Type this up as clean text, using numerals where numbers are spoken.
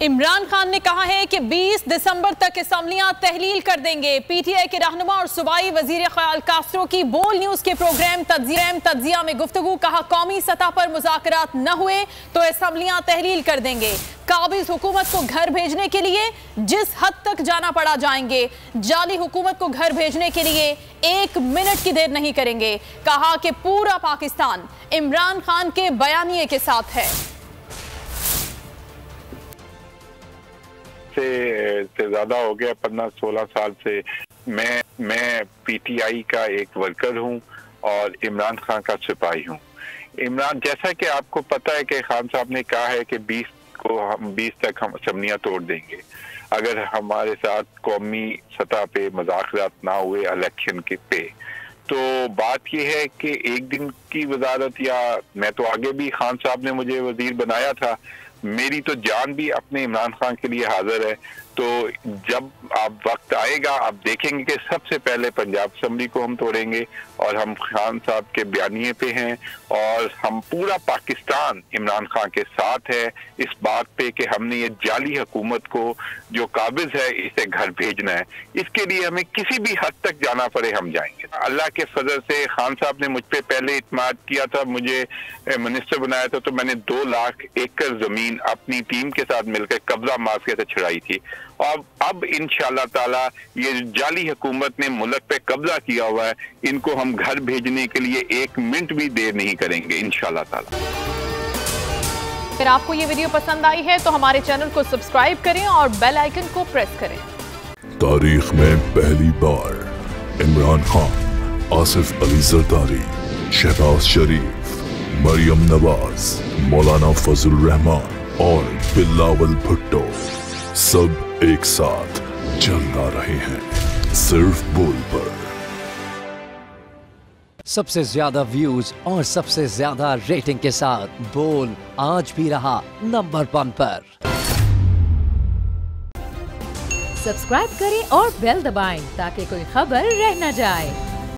इमरान खान ने कहा है कि 20 दिसंबर तक असम्बलियां तहलील कर देंगे। पीटीआई के रहनुमा और सूबाई वजीर ख्याल कास्ट्रो की बोल न्यूज के प्रोग्राम तज्जिया में गुफ्तगू। कहा कौमी सतह पर मुज़ाकरात न हुए तो असम्बलियां तहलील कर देंगे। काबिज हुकूमत को घर भेजने के लिए जिस हद तक जाना पड़ा जाएंगे। जाली हुकूमत को घर भेजने के लिए 1 मिनट की देर नहीं करेंगे। कहा कि पूरा पाकिस्तान इमरान खान के बयानिए के साथ है। से ज्यादा हो गया 15-16 साल से मैं पीटीआई का एक वर्कर हूं और इमरान खान का सिपाही हूं। इमरान, जैसा कि आपको पता है कि खान साहब ने कहा है कि 20 तक हम असम्बलियां तोड़ देंगे अगर हमारे साथ कौमी सतह पे मुज़ाकरात ना हुए इलेक्शन के पे। तो बात यह है कि एक दिन की वजारत, या मैं तो आगे भी खान साहब ने मुझे वजीर बनाया था, मेरी तो जान भी अपने इमरान खान के लिए हाजिर है। तो जब आप वक्त आएगा आप देखेंगे कि सबसे पहले पंजाब असम्बली को हम तोड़ेंगे और हम खान साहब के बयानिए पे हैं और हम पूरा पाकिस्तान इमरान खान के साथ है इस बात पे कि हमने ये जाली हुकूमत को जो काबिज है इसे घर भेजना है। इसके लिए हमें किसी भी हद तक जाना पड़े हम जाएंगे। अल्लाह के फजल से खान साहब ने मुझ पे पहले इत्मीनान किया था, मुझे मिनिस्टर बनाया था, तो मैंने 2 लाख एकड़ जमीन अपनी टीम के साथ मिलकर कब्जा माफिया से छुड़ाई थी। और अब इंशाअल्लाह ताला ये जाली हुकूमत ने मुल्क पे कब्जा किया हुआ है, इनको हम घर भेजने के लिए 1 मिनट भी देर नहीं करेंगे इंशाअल्लाह ताला। अगर आपको ये वीडियो पसंद आई है तो हमारे चैनल को सब्सक्राइब करें और बेल आइकन को प्रेस करें। तारीख में पहली बार इमरान खान, आसिफ अली जरदारी, शहबाज शरीफ, मरियम नवाज, मौलाना फजल रहमान और बिलावल भुट्टो सब एक साथ चलता रहे हैं सिर्फ बोल पर। सबसे ज्यादा व्यूज और सबसे ज्यादा रेटिंग के साथ बोल आज भी रहा नंबर 1 पर। सब्सक्राइब करें और बेल दबाएं ताकि कोई खबर रह न जाए।